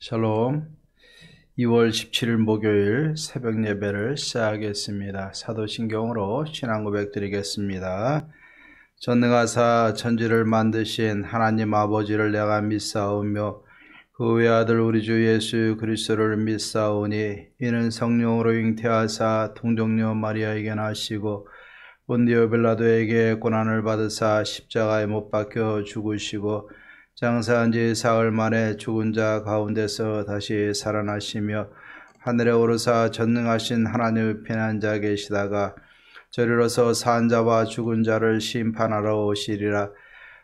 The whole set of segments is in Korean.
샬롬. 2월 17일 목요일 새벽 예배를 시작하겠습니다. 사도신경으로 신앙 고백 드리겠습니다. 전능하사 천지를 만드신 하나님 아버지를 내가 믿사오며 그 외아들 우리 주 예수 그리스도를 믿사오니 이는 성령으로 잉태하사 동정녀 마리아에게 나시고 본디오 빌라도에게 고난을 받으사 십자가에 못 박혀 죽으시고 장사한 지 사흘 만에 죽은 자 가운데서 다시 살아나시며 하늘에 오르사 전능하신 하나님의 편한 계시다가 저리로서 산 자와 죽은 자를 심판하러 오시리라.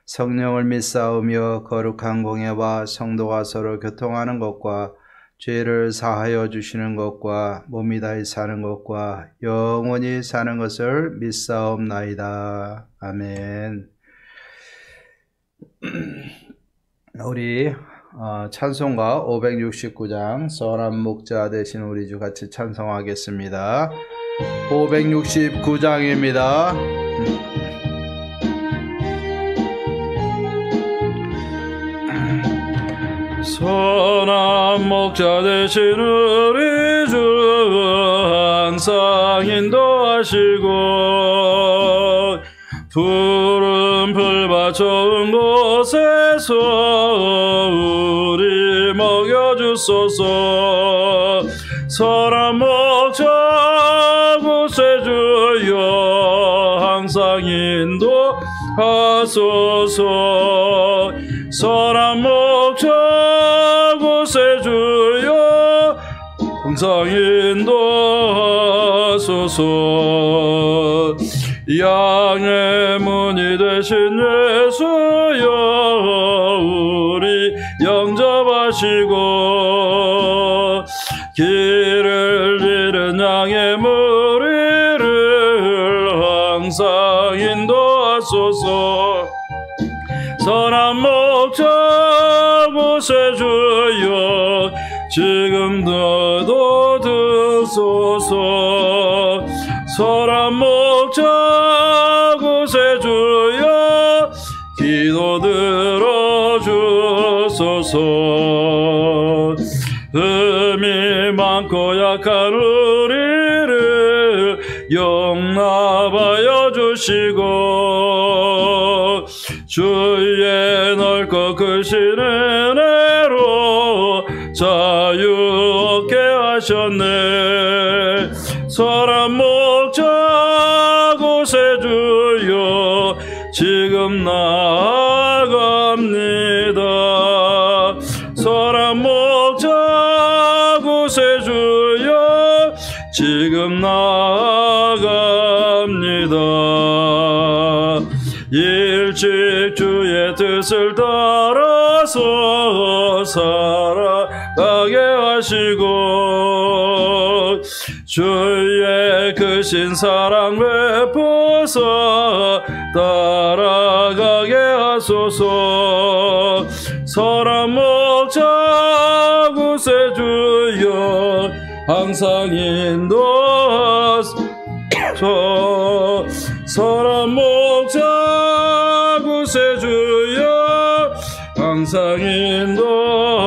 성령을 믿사오며 거룩한 공예와 성도가 서로 교통하는 것과 죄를 사하여 주시는 것과 몸이 다히 사는 것과 영원히 사는 것을 믿사옵나이다. 아멘. 우리 찬송가 569장 선한 목자 되신 우리 주 같이 찬송하겠습니다. 569장입니다. 선한 목자 되신 우리 주 항상 인도하시고 푸른 풀밭 좋은 곳에서 우리 먹여주소서. 선한 목자 구세주여 항상 인도하소서. 선한 목자 구세주여 항상 인도하소서. 양의 문이 되신 예수여 우리 영접하시고 길을 잃은 양의 무리를 항상 인도하소서. 선한 목자 구세주여 지금도 듣소서. 선한 목자 구세주여 기도 들어주소서. 흠이 많고 약한 우리를 용납하여 주시고 주의 넓고 크신 은혜로 자유 얻게 하셨네. 선한 목자 구세주여 지금 나아갑니다. 선한 목자 구세주여 지금 나아갑니다. 일찍 주의 뜻을 따라서 살아가게 하시고 주의 크신 사랑 베푸사 따라가게 하소서. 선한 목자 구세주여 항상 인도하소서. 선한 목자 구세주여 항상 인도하소서.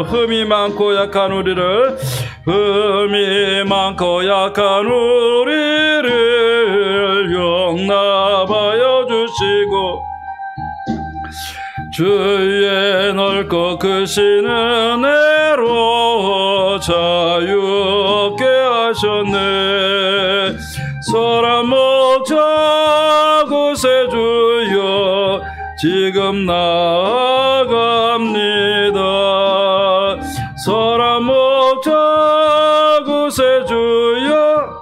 흠이 많고 약한 우리를 흠이 많고 약한 우리를 용납하여 주시고 주의 넓고 크신 은혜로 자유 얻게 하셨네. 선한 목자 구세주여 지금 나아갑니다. 선한 목자 구세주여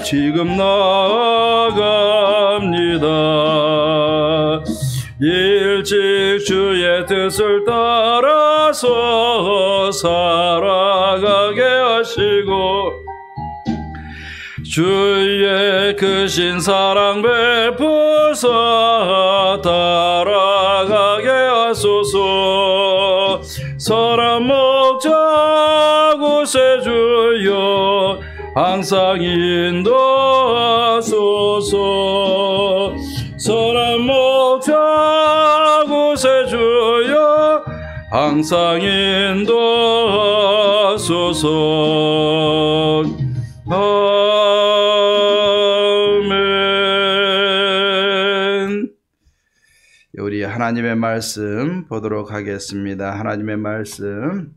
지금 나아갑니다. 일찍 주의 뜻을 따라서 살아가게 하시고 주의 크신 사랑 베푸사 따라가게 하소서. 선한 목자 구세주여 항상 인도하소서. 선한 목자 구세주여 항상 인도하소서. 아멘. 우리 하나님의 말씀 보도록 하겠습니다. 하나님의 말씀,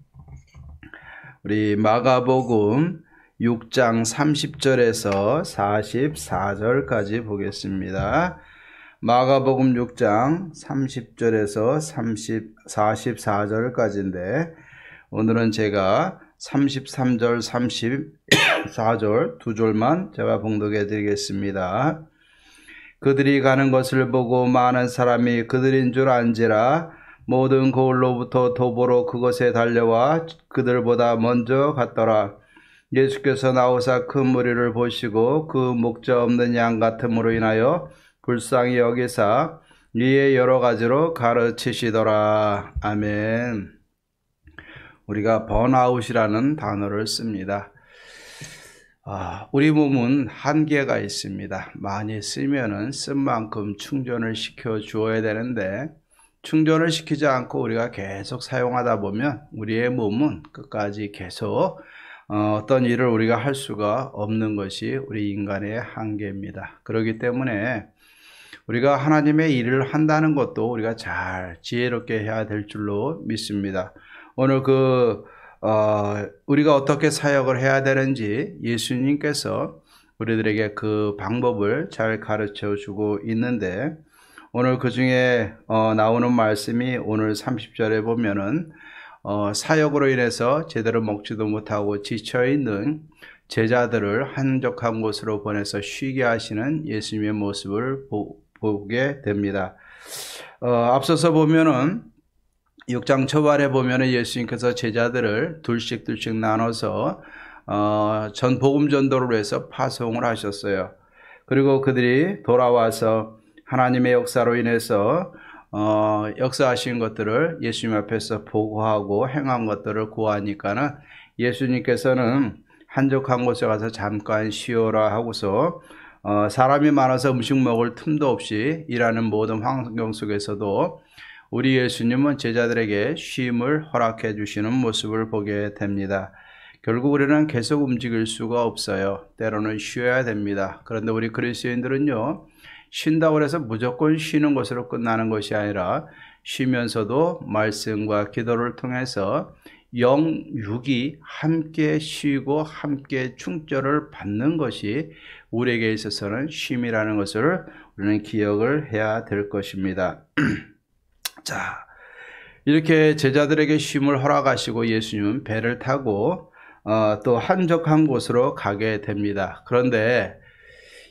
우리 마가복음 6장 30절에서 44절까지 보겠습니다. 마가복음 6장 30절에서 44절까지인데 오늘은 제가 33절, 34절 두 절만 제가 봉독해 드리겠습니다. 그들이 가는 것을 보고 많은 사람이 그들인 줄 안지라 모든 거울로부터 도보로 그곳에 달려와 그들보다 먼저 갔더라. 예수께서 나오사 큰 무리를 보시고 그 목자 없는 양 같음으로 인하여 불쌍히 여기사 이에 여러 가지로 가르치시더라. 아멘. 우리가 번아웃이라는 단어를 씁니다. 우리 몸은 한계가 있습니다. 많이 쓰면은 쓴 만큼 충전을 시켜 주어야 되는데 충전을 시키지 않고 우리가 계속 사용하다 보면 우리의 몸은 끝까지 계속 어떤 일을 우리가 할 수가 없는 것이 우리 인간의 한계입니다. 그렇기 때문에 우리가 하나님의 일을 한다는 것도 우리가 잘 지혜롭게 해야 될 줄로 믿습니다. 오늘 우리가 어떻게 사역을 해야 되는지 예수님께서 우리들에게 그 방법을 잘 가르쳐 주고 있는데 오늘 그 중에 나오는 말씀이 오늘 30절에 보면은 사역으로 인해서 제대로 먹지도 못하고 지쳐있는 제자들을 한적한 곳으로 보내서 쉬게 하시는 예수님의 모습을 보게 됩니다. 앞서서 보면은 6장 초반에 보면은 예수님께서 제자들을 둘씩 나눠서 전 복음 전도를 해서 파송을 하셨어요. 그리고 그들이 돌아와서 하나님의 역사로 인해서 역사하신 것들을 예수님 앞에서 보고하고 행한 것들을 구하니까는 예수님께서는 한적한 곳에 가서 잠깐 쉬어라 하고서 사람이 많아서 음식 먹을 틈도 없이 일하는 모든 환경 속에서도 우리 예수님은 제자들에게 쉼을 허락해 주시는 모습을 보게 됩니다. 결국 우리는 계속 움직일 수가 없어요. 때로는 쉬어야 됩니다. 그런데 우리 그리스도인들은요, 쉰다고 해서 무조건 쉬는 것으로 끝나는 것이 아니라 쉬면서도 말씀과 기도를 통해서 영, 육이 함께 쉬고 함께 충전을 받는 것이 우리에게 있어서는 쉼이라는 것을 우리는 기억을 해야 될 것입니다. 자, 이렇게 제자들에게 쉼을 허락하시고 예수님은 배를 타고 또 한적한 곳으로 가게 됩니다. 그런데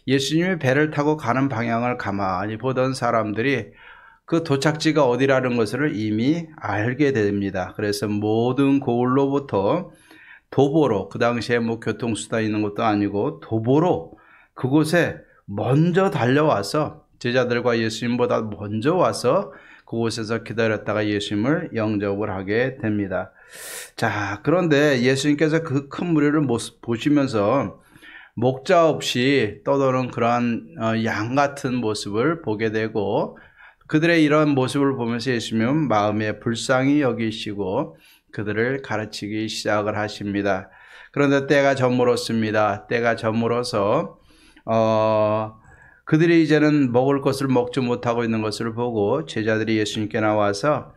예수님이 배를 타고 가는 방향을 가만히 보던 사람들이 그 도착지가 어디라는 것을 이미 알게 됩니다. 그래서 모든 고을로부터 도보로, 그 당시에 뭐 교통수단 있는 것도 아니고 도보로 그곳에 먼저 달려와서 제자들과 예수님보다 먼저 와서 그곳에서 기다렸다가 예수님을 영접을 하게 됩니다. 자, 그런데 예수님께서 그 큰 무리를 보시면서 목자 없이 떠도는 그러한 양 같은 모습을 보게 되고 그들의 이런 모습을 보면서 예수님은 마음에 불쌍히 여기시고 그들을 가르치기 시작을 하십니다. 그런데 때가 저물었습니다. 때가 저물어서 그들이 이제는 먹을 것을 먹지 못하고 있는 것을 보고 제자들이 예수님께 나와서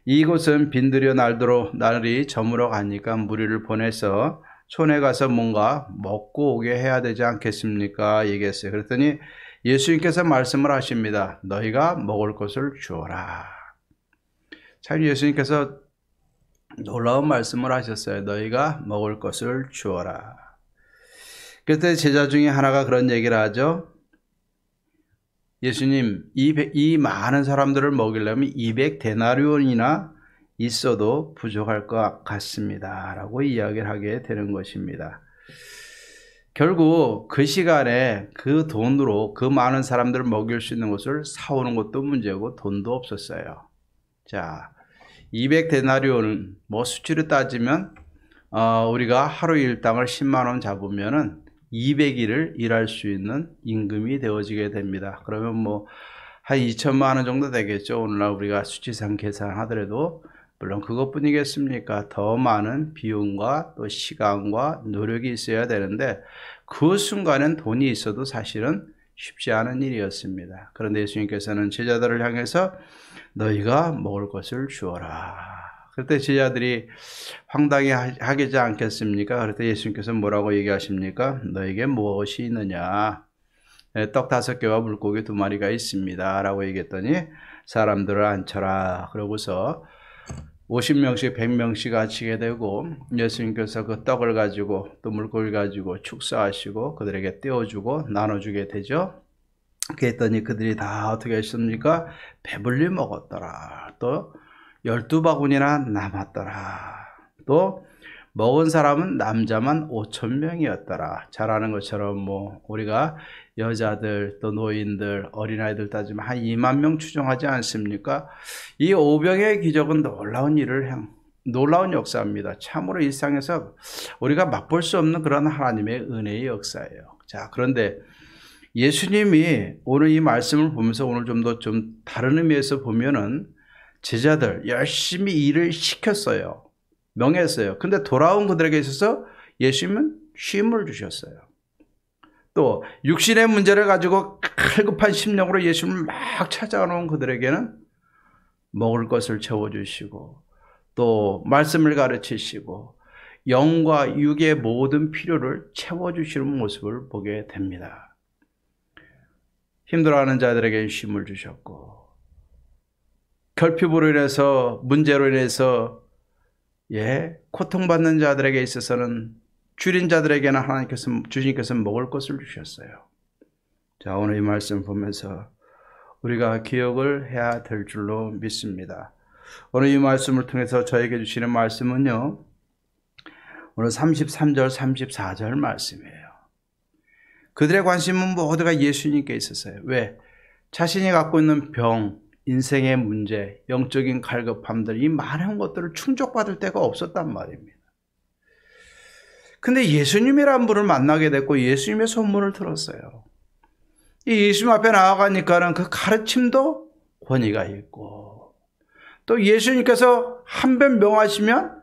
이곳은 빈들여 날이 저물어 가니까 무리를 보내서 촌에 가서 뭔가 먹고 오게 해야 되지 않겠습니까? 얘기했어요. 그랬더니 예수님께서 말씀을 하십니다. 너희가 먹을 것을 주어라. 참 예수님께서 놀라운 말씀을 하셨어요. 너희가 먹을 것을 주어라. 그때 제자 중에 하나가 그런 얘기를 하죠. 예수님, 이 많은 사람들을 먹이려면 200데나리온이나 있어도 부족할 것 같습니다. 라고 이야기를 하게 되는 것입니다. 결국 그 시간에 그 돈으로 그 많은 사람들을 먹일 수 있는 것을 사오는 것도 문제고 돈도 없었어요. 자, 200데나리온은 뭐 수치로 따지면 우리가 하루 일당을 10만 원 잡으면은 200일을 일할 수 있는 임금이 되어지게 됩니다. 그러면 뭐 한 2천만 원 정도 되겠죠. 오늘날 우리가 수치상 계산하더라도 물론 그것뿐이겠습니까? 더 많은 비용과 또 시간과 노력이 있어야 되는데 그 순간엔 돈이 있어도 사실은 쉽지 않은 일이었습니다. 그런데 예수님께서는 제자들을 향해서 너희가 먹을 것을 주어라. 그때 제자들이 황당해 하겠지 않겠습니까? 그럴 때 예수님께서 뭐라고 얘기하십니까? 너에게 무엇이 있느냐? 떡 5개와 물고기 2마리가 있습니다. 라고 얘기했더니 사람들을 앉혀라. 그러고서 50명씩 100명씩 앉히게 되고 예수님께서 그 떡을 가지고 또 물고기를 가지고 축사하시고 그들에게 떼어주고 나눠주게 되죠. 그랬더니 그들이 다 어떻게 했습니까? 배불리 먹었더라. 또 12바구니나 남았더라. 또 먹은 사람은 남자만 5,000명이었더라. 잘 아는 것처럼 뭐 우리가 여자들 또 노인들 어린아이들 따지면 한 2만 명 추정하지 않습니까? 이 오병의 기적은 놀라운 역사입니다. 참으로 일상에서 우리가 맛볼 수 없는 그런 하나님의 은혜의 역사예요. 자, 그런데 예수님이 오늘 이 말씀을 보면서 오늘 좀 더 다른 의미에서 보면은 제자들 열심히 일을 시켰어요. 명했어요. 근데 돌아온 그들에게 있어서 예수님은 쉼을 주셨어요. 또 육신의 문제를 가지고 갈급한 심령으로 예수님을 막 찾아오는 그들에게는 먹을 것을 채워주시고 또 말씀을 가르치시고 영과 육의 모든 필요를 채워주시는 모습을 보게 됩니다. 힘들어하는 자들에게 쉼을 주셨고 결핍으로 인해서 문제로 인해서 고통받는 자들에게 있어서는 줄인 자들에게는 주님께서 먹을 것을 주셨어요. 자, 오늘 이 말씀 보면서 우리가 기억을 해야 될 줄로 믿습니다. 오늘 이 말씀을 통해서 저에게 주시는 말씀은요, 오늘 33절, 34절 말씀이에요. 그들의 관심은 모두가 예수님께 있었어요. 왜? 자신이 갖고 있는 병, 인생의 문제, 영적인 갈급함들, 이 많은 것들을 충족받을 데가 없었단 말입니다. 근데 예수님이란 분을 만나게 됐고 예수님의 소문을 들었어요. 이 예수님 앞에 나아가니까는 그 가르침도 권위가 있고 또 예수님께서 한 번 명하시면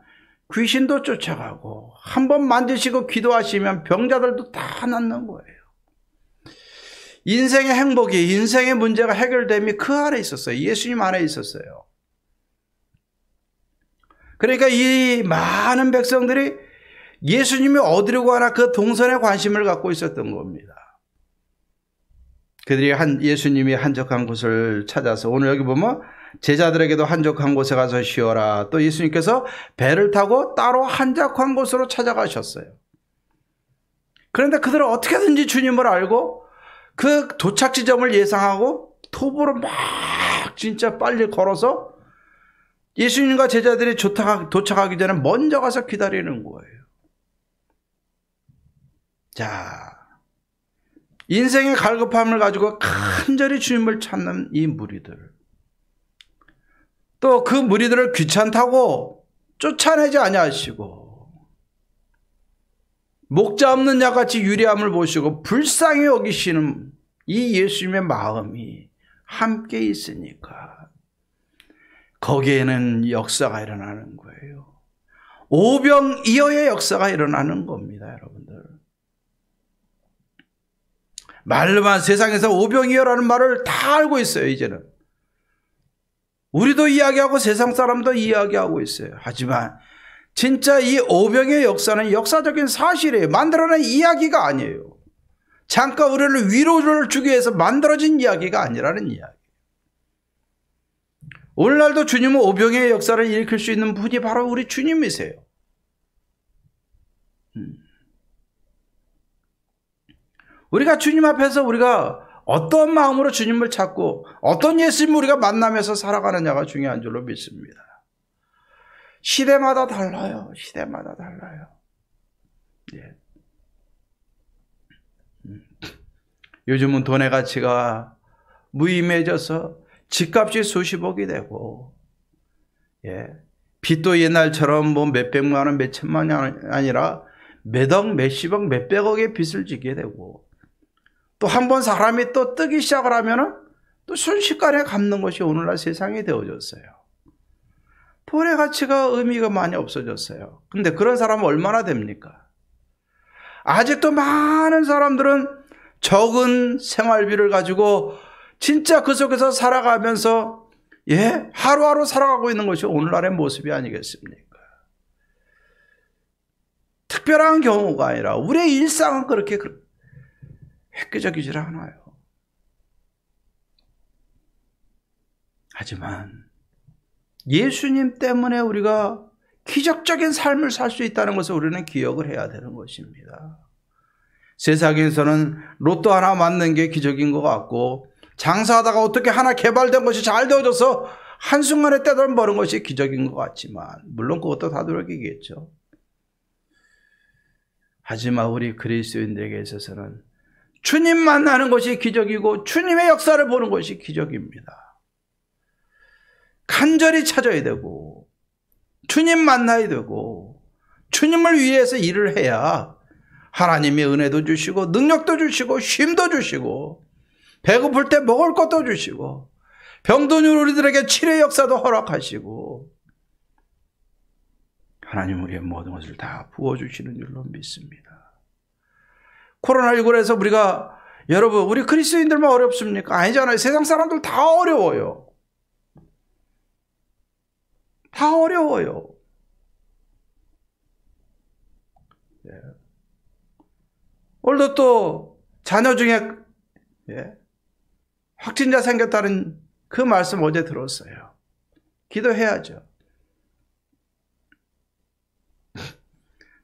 귀신도 쫓아가고 한 번 만지시고 기도하시면 병자들도 다 낫는 거예요. 인생의 행복이, 인생의 문제가 해결됨이 그 안에 있었어요. 예수님 안에 있었어요. 그러니까 이 많은 백성들이 예수님이 어디로 가나 그 동선에 관심을 갖고 있었던 겁니다. 그들이 예수님이 한적한 곳을 찾아서 오늘 여기 보면 제자들에게도 한적한 곳에 가서 쉬어라. 또 예수님께서 배를 타고 따로 한적한 곳으로 찾아가셨어요. 그런데 그들은 어떻게든지 주님을 알고 그 도착 지점을 예상하고 도보로 막 진짜 빨리 걸어서 예수님과 제자들이 도착하기 전에 먼저 가서 기다리는 거예요. 자, 인생의 갈급함을 가지고 간절히 주님을 찾는 이 무리들, 또 그 무리들을 귀찮다고 쫓아내지 아니하시고 목자 없는 자같이 유리함을 보시고 불쌍히 여기시는 이 예수님의 마음이 함께 있으니까 거기에는 역사가 일어나는 거예요. 오병이어의 역사가 일어나는 겁니다, 여러분들. 말로만 세상에서 오병이어라는 말을 다 알고 있어요, 이제는. 우리도 이야기하고 세상 사람도 이야기하고 있어요. 하지만 진짜 이 오병의 역사는 역사적인 사실이에요. 만들어낸 이야기가 아니에요. 잠깐 우리를 위로를 주기 위해서 만들어진 이야기가 아니라는 이야기. 오늘날도 주님은 오병의 역사를 일으킬 수 있는 분이 바로 우리 주님이세요. 우리가 주님 앞에서 우리가 어떤 마음으로 주님을 찾고 어떤 예수님을 우리가 만나면서 살아가느냐가 중요한 줄로 믿습니다. 시대마다 달라요. 시대마다 달라요. 예. 요즘은 돈의 가치가 무의미해져서 집값이 수십억이 되고, 예. 빚도 옛날처럼 뭐 몇백만 원, 몇천만 원이 아니라 몇억, 몇십억, 몇백억의 빚을 지게 되고, 또 한 번 사람이 또 뜨기 시작을 하면은 또 순식간에 갚는 것이 오늘날 세상이 되어졌어요. 돈의 가치가 의미가 많이 없어졌어요. 근데 그런 사람은 얼마나 됩니까? 아직도 많은 사람들은 적은 생활비를 가지고 진짜 그 속에서 살아가면서 하루하루 살아가고 있는 것이 오늘날의 모습이 아니겠습니까? 특별한 경우가 아니라 우리의 일상은 그렇게 획기적이질 않아요. 하지만 예수님 때문에 우리가 기적적인 삶을 살 수 있다는 것을 우리는 기억을 해야 되는 것입니다. 세상에서는 로또 하나 맞는 게 기적인 것 같고, 장사하다가 어떻게 하나 개발된 것이 잘 되어져서 한순간에 떼돈 버는 것이 기적인 것 같지만, 물론 그것도 다 노력이겠죠. 하지만 우리 그리스도인들에게 있어서는 주님 만나는 것이 기적이고 주님의 역사를 보는 것이 기적입니다. 간절히 찾아야 되고 주님 만나야 되고 주님을 위해서 일을 해야 하나님이 은혜도 주시고 능력도 주시고 쉼도 주시고 배고플 때 먹을 것도 주시고 병든 우리들에게 치료의 역사도 허락하시고 하나님 우리의 모든 것을 다 부어주시는 줄로 믿습니다. 코로나19로 해서 우리가 여러분 우리 그리스도인들만 어렵습니까? 아니잖아요. 세상 사람들 다 어려워요. 다 어려워요. 오늘도 또 자녀 중에 확진자 생겼다는 그 말씀 어제 들었어요. 기도해야죠.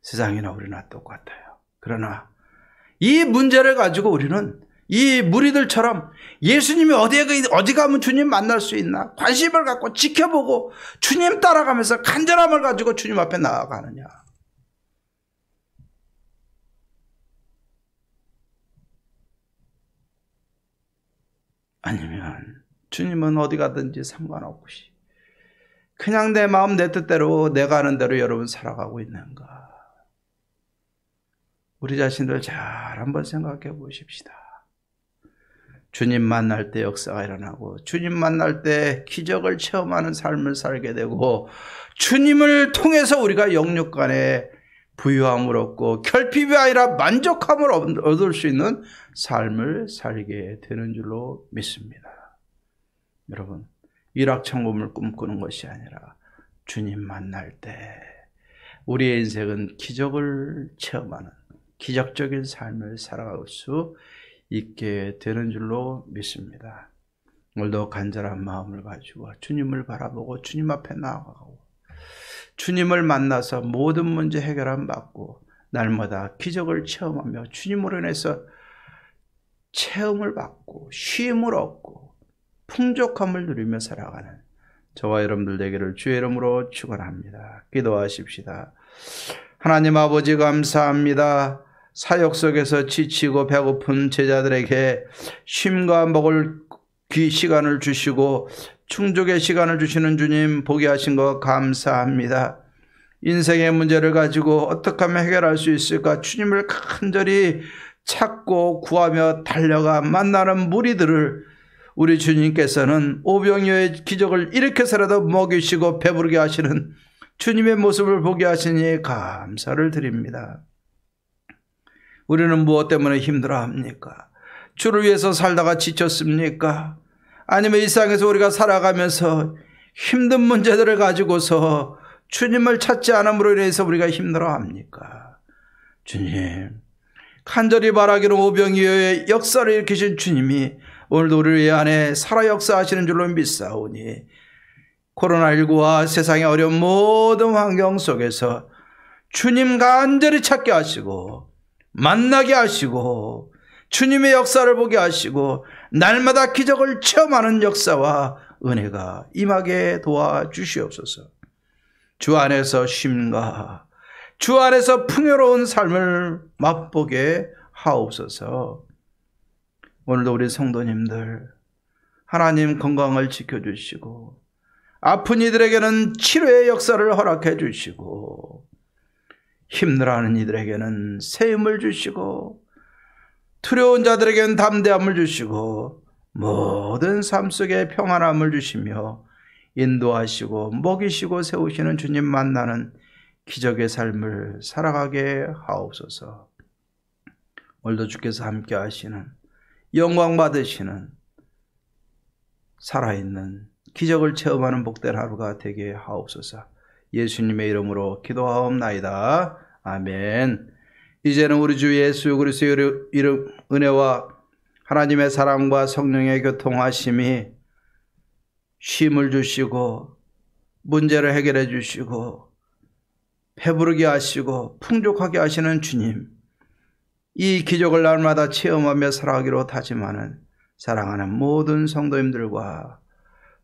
세상이나 우리나 똑같아요. 그러나 이 문제를 가지고 우리는 이 무리들처럼 예수님이 어디 가면 주님 만날 수 있나 관심을 갖고 지켜보고 주님 따라가면서 간절함을 가지고 주님 앞에 나아가느냐. 아니면 주님은 어디 가든지 상관없이 그냥 내 마음 내 뜻대로 내가 하는 대로 여러분 살아가고 있는가. 우리 자신들 잘 한번 생각해 보십시다. 주님 만날 때 역사가 일어나고 주님 만날 때 기적을 체험하는 삶을 살게 되고 주님을 통해서 우리가 영육간에 부유함을 얻고 결핍이 아니라 만족함을 얻을 수 있는 삶을 살게 되는 줄로 믿습니다. 여러분 일확천금을 꿈꾸는 것이 아니라 주님 만날 때 우리의 인생은 기적을 체험하는 기적적인 삶을 살아갈 수 있게 되는 줄로 믿습니다. 오늘도 간절한 마음을 가지고 주님을 바라보고 주님 앞에 나아가고 주님을 만나서 모든 문제 해결함 받고 날마다 기적을 체험하며 주님으로 인해서 체험을 받고 쉼을 얻고 풍족함을 누리며 살아가는 저와 여러분들 되기를 주의 이름으로 축원합니다. 기도하십시다. 하나님 아버지 감사합니다. 사역 속에서 지치고 배고픈 제자들에게 쉼과 먹을 시간을 주시고 충족의 시간을 주시는 주님 보게 하신 것 감사합니다. 인생의 문제를 가지고 어떻게 하면 해결할 수 있을까 주님을 간절히 찾고 구하며 달려가 만나는 무리들을 우리 주님께서는 오병이어의 기적을 일으켜서라도 먹이시고 배부르게 하시는 주님의 모습을 보게 하시니 감사를 드립니다. 우리는 무엇 때문에 힘들어합니까? 주를 위해서 살다가 지쳤습니까? 아니면 일상에서 우리가 살아가면서 힘든 문제들을 가지고서 주님을 찾지 않음으로 인해서 우리가 힘들어합니까? 주님, 간절히 바라기는 오병이어의 역사를 일으키신 주님이 오늘도 우리 안에 살아 역사하시는 줄로 믿사오니 코로나19와 세상의 어려운 모든 환경 속에서 주님 간절히 찾게 하시고 만나게 하시고 주님의 역사를 보게 하시고 날마다 기적을 체험하는 역사와 은혜가 임하게 도와주시옵소서. 주 안에서 쉼과 주 안에서 풍요로운 삶을 맛보게 하옵소서. 오늘도 우리 성도님들 하나님 건강을 지켜주시고 아픈 이들에게는 치료의 역사를 허락해 주시고 힘들어하는 이들에게는 새 힘을 주시고 두려운 자들에게는 담대함을 주시고 모든 삶 속에 평안함을 주시며 인도하시고 먹이시고 세우시는 주님 만나는 기적의 삶을 살아가게 하옵소서. 오늘도 주께서 함께 하시는 영광 받으시는 살아있는 기적을 체험하는 복된 하루가 되게 하옵소서. 예수님의 이름으로 기도하옵나이다. 아멘. 이제는 우리 주 예수 그리스도의 이름 은혜와 하나님의 사랑과 성령의 교통하심이 쉼을 주시고 문제를 해결해 주시고 배부르게 하시고 풍족하게 하시는 주님, 이 기적을 날마다 체험하며 살아가기로 다짐하는 사랑하는 모든 성도님들과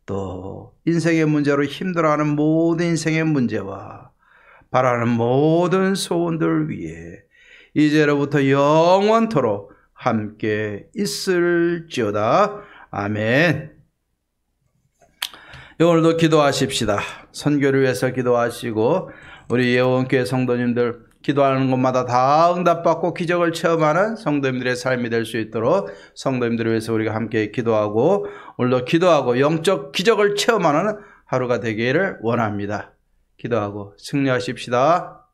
또 인생의 문제로 힘들어하는 모든 인생의 문제와 바라는 모든 소원들 위해 이제로부터 영원토록 함께 있을지어다. 아멘. 오늘도 기도하십시다. 선교를 위해서 기도하시고 우리 예원교회 성도님들 기도하는 곳마다 다 응답받고 기적을 체험하는 성도님들의 삶이 될 수 있도록 성도님들을 위해서 우리가 함께 기도하고 오늘도 기도하고 영적 기적을 체험하는 하루가 되기를 원합니다. 기도하고 승리하십시다.